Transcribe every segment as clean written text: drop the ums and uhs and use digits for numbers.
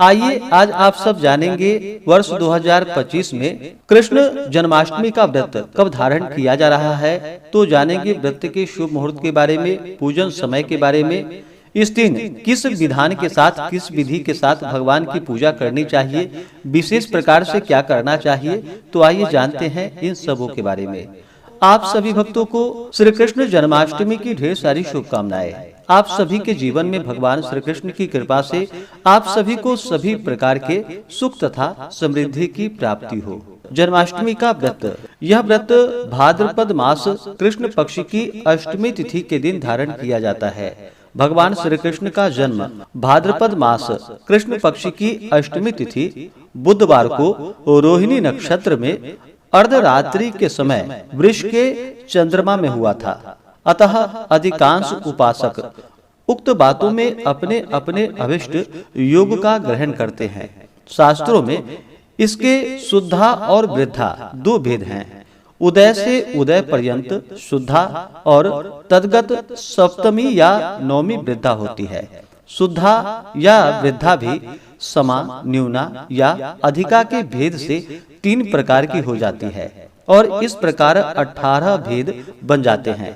आइए आज आप सब जानेंगे वर्ष 2025 में कृष्ण जन्माष्टमी का व्रत कब धारण किया जा रहा है। तो जानेंगे व्रत के शुभ मुहूर्त के बारे में, पूजन समय के बारे में, इस दिन किस विधान के साथ, किस विधि के साथ भगवान की पूजा करनी चाहिए, विशेष प्रकार से क्या करना चाहिए। तो आइए जानते हैं इन सबों के बारे में। आप सभी भक्तों को श्री कृष्ण जन्माष्टमी की ढेर सारी शुभकामनाएं। आप सभी के जीवन में भगवान श्री कृष्ण की कृपा से आप सभी को सभी प्रकार के सुख तथा समृद्धि की प्राप्ति हो। जन्माष्टमी का व्रत, यह व्रत भाद्रपद मास कृष्ण पक्ष की अष्टमी तिथि के दिन धारण किया जाता है। भगवान श्री कृष्ण का जन्म भाद्रपद मास कृष्ण पक्ष की अष्टमी तिथि बुधवार को रोहिणी नक्षत्र में अर्धरात्रि के समय वृष के चंद्रमा में हुआ था। अतः अधिकांश उपासक उक्त बातों में अपने अपने अभिष्ट योग का ग्रहण करते हैं। शास्त्रों में इसके शुद्धा और वृद्धा दो भेद हैं। उदय से उदय पर्यंत शुद्धा और तद्गत सप्तमी या नौमी वृद्धा होती है। शुद्धा या वृद्धा भी समा, न्यूना या अधिका के भेद से 3 प्रकार की हो जाती है और इस प्रकार 18 भेद बन जाते हैं।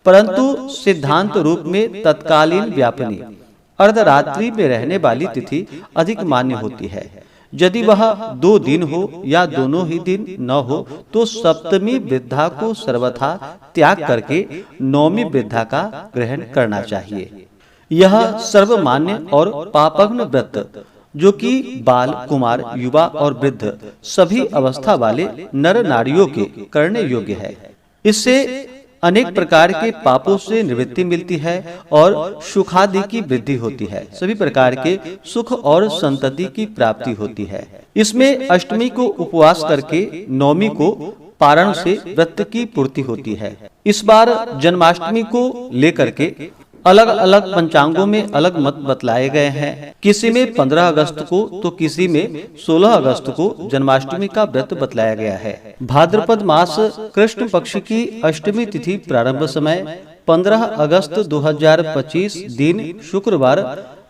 परंतु सिद्धांत रूप में तत्कालीन व्यापनी अर्धरात्रि में रहने वाली तिथि अधिक मान्य होती है। यदि वह 2 दिन हो या दोनों ही दिन न हो तो सप्तमी वृद्धा को सर्वथा त्याग करके नौमी वृद्धा का ग्रहण करना चाहिए। यह सर्वमान्य और पापग्न व्रत जो कि बाल, कुमार, युवा और वृद्ध सभी अवस्था वाले नर नारियों के करने योग्य है। इससे अनेक प्रकार के पापों से निवृत्ति मिलती है और सुखादि की वृद्धि होती है। सभी प्रकार के सुख और संतति की प्राप्ति होती है। इसमें अष्टमी को उपवास करके नौमी को पारण से व्रत की पूर्ति होती है। इस बार जन्माष्टमी को लेकर के अलग अलग पंचांगों में अलग मत बतलाए गए हैं। किसी में 15 अगस्त को तो किसी में 16 अगस्त को जन्माष्टमी का व्रत बतलाया गया है। भाद्रपद मास कृष्ण पक्ष की अष्टमी तिथि प्रारंभ समय 15 अगस्त 2025 दिन शुक्रवार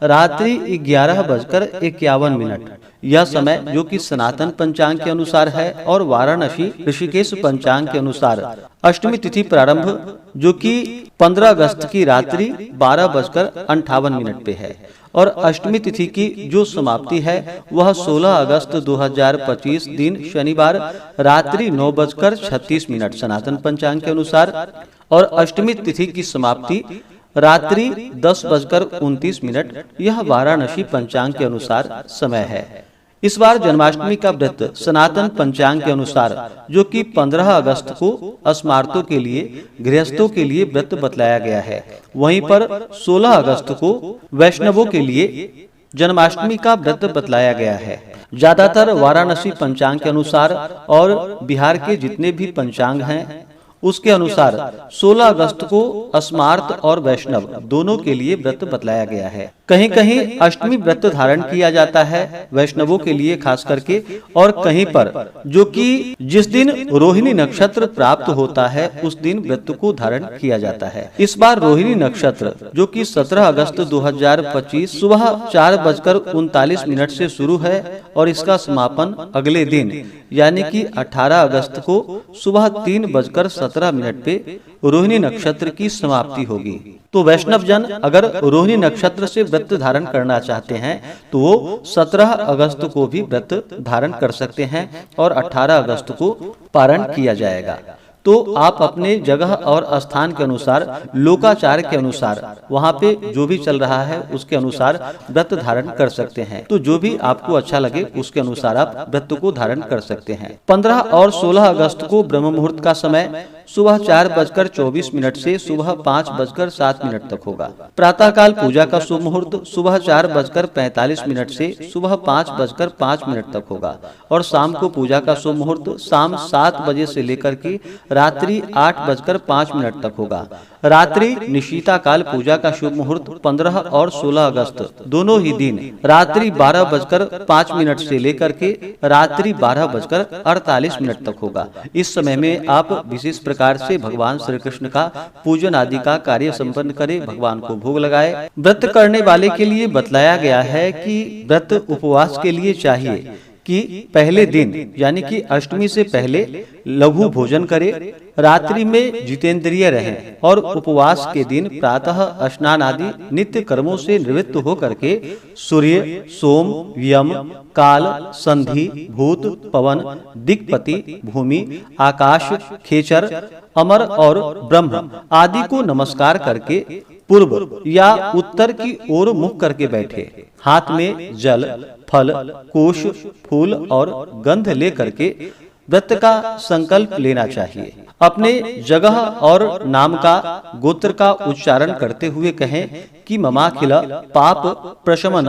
रात्रि 11:51। यह समय जो कि सनातन पंचांग के अनुसार है और वाराणसी ऋषिकेश पंचांग के अनुसार अष्टमी तिथि प्रारंभ जो कि 15 अगस्त की रात्रि 12:58 पे है और अष्टमी तिथि की जो समाप्ति है वह 16 अगस्त 2025 दिन शनिवार रात्रि 9:36 सनातन पंचांग के अनुसार और अष्टमी तिथि की समाप्ति रात्रि 10:29 यह वाराणसी पंचांग के अनुसार समय है। इस बार जन्माष्टमी का व्रत सनातन पंचांग के अनुसार जो कि 15 अगस्त को अस्मार्तों के लिए, गृहस्थों के लिए व्रत बतलाया गया है। वहीं पर 16 अगस्त को वैष्णवों के लिए जन्माष्टमी का व्रत बतलाया गया है। ज्यादातर वाराणसी पंचांग के अनुसार और बिहार के जितने भी पंचांग हैं उसके अनुसार 16 अगस्त को अस्मार्त और वैष्णव दोनों के लिए व्रत बतलाया गया है। कहीं कहीं अष्टमी व्रत धारण किया जाता है वैष्णवों के लिए खास करके, और कहीं पर जो कि जिस दिन रोहिणी नक्षत्र प्राप्त होता है उस दिन व्रत को धारण किया जाता है। इस बार रोहिणी नक्षत्र जो कि 17 अगस्त 2025 सुबह 4:39 से शुरू है और इसका समापन अगले दिन यानी कि 18 अगस्त को सुबह 3:17 पे रोहिणी नक्षत्र की समाप्ति होगी। तो वैष्णव जन अगर रोहिणी नक्षत्र से व्रत धारण करना चाहते हैं तो वो 17 अगस्त को भी व्रत धारण कर सकते हैं और 18 अगस्त को पारण किया जाएगा। तो आप अपने जगह और स्थान के अनुसार, लोकाचार के अनुसार, वहाँ पे जो भी चल रहा है उसके अनुसार व्रत धारण कर सकते हैं। तो जो भी आपको अच्छा लगे उसके अनुसार आप व्रत को धारण कर सकते हैं। 15 और 16 अगस्त को ब्रह्म मुहूर्त का समय सुबह 4:24 से सुबह 5:07 तक होगा। प्रातः काल पूजा का शुभ मुहूर्त सुबह 4:45 से सुबह 5:05 तक होगा और शाम को पूजा का शुभ मुहूर्त शाम 7 बजे से लेकर के रात्रि 8:05 तक होगा। रात्रि निशीता काल पूजा का शुभ मुहूर्त 15 और 16 अगस्त दोनों ही दिन रात्रि 12:05 से लेकर के रात्रि 12:48 तक होगा। इस समय में आप विशेष प्रकार से भगवान श्री कृष्ण का पूजन आदि का कार्य संपन्न करें, भगवान को भोग लगाए। व्रत करने वाले के लिए बतलाया गया है कि व्रत उपवास के लिए चाहिए कि पहले दिन यानी कि अष्टमी से पहले लघु भोजन करे, रात्रि में जितेंद्रिय रहें और उपवास के दिन प्रातः स्नान आदि नित्य कर्मों से निवृत्त होकर के सूर्य, सोम, यम, काल, संधि, भूत, पवन, दिक्पति, भूमि, आकाश, खेचर, अमर और ब्रह्म आदि को नमस्कार करके पूर्व या उत्तर की ओर मुख करके बैठे। हाथ में जल, फल, कुश, फूल और गंध लेकर के व्रत का संकल्प लेना चाहिए। अपने जगह और नाम का, गोत्र का उच्चारण करते हुए कहें कि ममाखिल पाप प्रशमन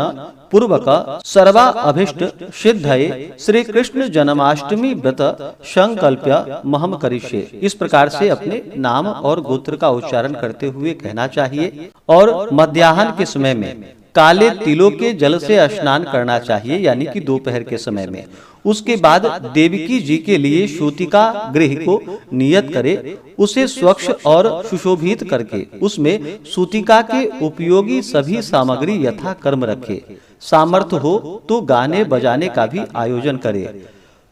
पूर्वक सर्वा अभिष्ट सिद्धये श्री कृष्ण जन्माष्टमी व्रत संकल्प्य महम करिष्ये। इस प्रकार से अपने नाम और गोत्र का उच्चारण करते हुए कहना चाहिए। और मध्याह्न के समय में काले तिलों के जल से स्नान करना चाहिए, यानी कि दोपहर के समय में। उसके बाद देवकी जी के लिए सूतिका गृह को नियत करे, उसे स्वच्छ और सुशोभित करके उसमें सूतिका के उपयोगी सभी सामग्री यथा कर्म रखे। सामर्थ्य हो तो गाने बजाने का भी आयोजन करे।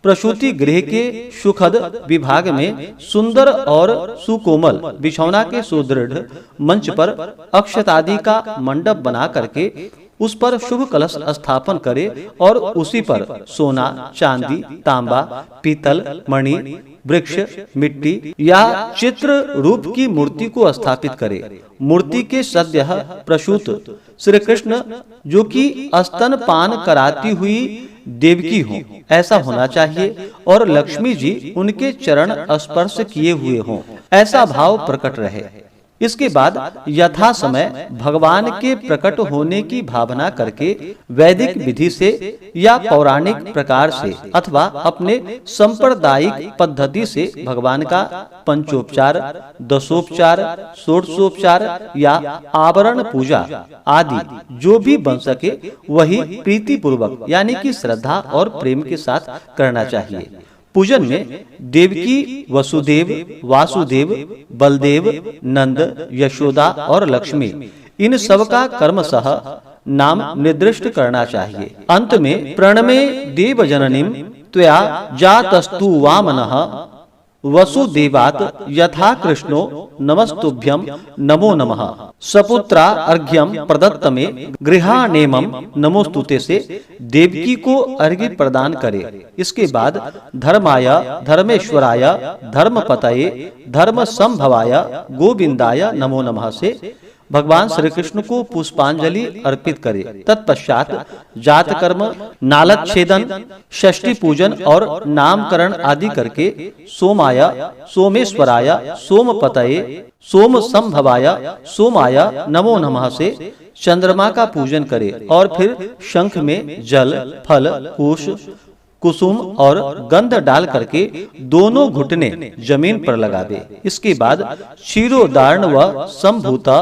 प्रसूति गृह के सुखद विभाग में सुंदर और सुकोमल बिछौना के सुदृढ़ मंच पर अक्षतादि का मंडप बना करके उस पर शुभ कलश स्थापन करे और उसी पर सोना, चांदी, तांबा, पीतल, मणि, वृक्ष, मिट्टी या चित्र रूप की मूर्ति को स्थापित करे। मूर्ति के सद्य प्रसूत श्री कृष्ण जो कि स्तनपान कराती हुई देवकी हो ऐसा होना चाहिए और लक्ष्मी जी उनके चरण स्पर्श किए हुए हों, ऐसा भाव प्रकट रहे। इसके बाद यथा समय भगवान के प्रकट होने की भावना करके वैदिक विधि से या पौराणिक प्रकार से अथवा अपने सांप्रदायिक पद्धति से भगवान का पंचोपचार, दशोपचार, षोडशोपचार या आवरण पूजा आदि जो भी बन सके वही प्रीति पूर्वक यानी कि श्रद्धा और प्रेम के साथ करना चाहिए। पूजन में देवकी, वसुदेव, वासुदेव, बलदेव, नंद, यशोदा और लक्ष्मी इन सब का कर्मशः नाम निर्दिष्ट करना चाहिए। अंत में प्रणमे देव जननीम त्वया जातस्तु वामनः वसुदेवात यथा कृष्णो नमस्तुभ्यं नमो नमः। सपुत्रा अर्घ्यम प्रदत्त में गृहाणेमं नमोस्तुते से देवकी को अर्घ्य प्रदान करे। इसके बाद धर्माय, धर्मेश्वराय, धर्मपतये, धर्म संभवाय, गोविंदाय नमो नमः से भगवान श्री कृष्ण को पुष्पांजलि अर्पित करे। तत्पश्चात जात कर्म, नालच्छेदन, षष्ठी पूजन और नामकरण आदि करके सोमाय, सोमेश्वराय, सोमपतये, सोम संभवाय, सोमाय नमो नमः से चंद्रमा का पूजन करे और फिर शंख में जल, फल, कुश, कुसुम और गंध डाल करके दोनों घुटने जमीन पर लगावे। इसके बाद क्षीरोदार्ण व संभूता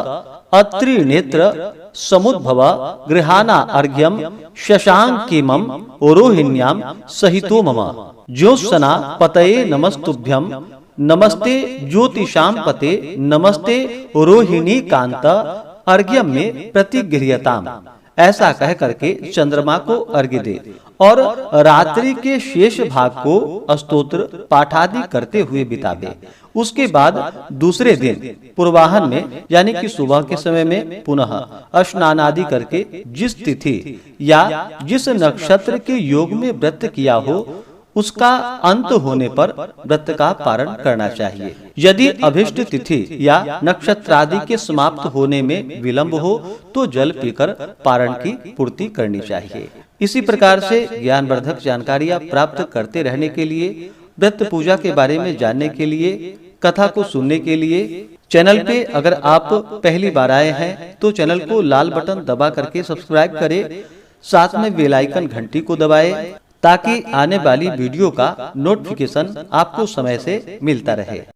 अत्रि नेत्र समुद्भव गृहाना अर्घ्यम शशांकिमं रोहिण्याम सहितो मम। ज्योत्सना पतये नमस्तुभ्यं नमस्ते ज्योतिषाम पते नमस्ते रोहिणी कांत अर्घ्यम में प्रतिगृह्यताम। ऐसा कह करके चंद्रमा को अर्घ्य दे और रात्रि के शेष भाग को स्तोत्र पाठादि करते हुए बितावे। उसके बाद दूसरे दिन पूर्वाहन में यानी कि सुबह के समय में पुनः स्नान आदि करके जिस तिथि या जिस नक्षत्र के योग में व्रत किया हो उसका अंत होने पर व्रत का पारण करना चाहिए। यदि अभिष्ट तिथि या नक्षत्र आदि के समाप्त होने में विलंब हो तो जल पीकर पारण की पूर्ति करनी चाहिए। इसी प्रकार से ज्ञानवर्धक जानकारियां प्राप्त करते रहने के लिए, व्रत पूजा के बारे में जानने के लिए, कथा को सुनने के लिए चैनल पे अगर आप पहली बार आए हैं तो चैनल को लाल बटन दबा करके सब्सक्राइब करें, साथ में बेल आइकन घंटी को दबाएं ताकि आने वाली वीडियो का नोटिफिकेशन आपको समय से मिलता रहे।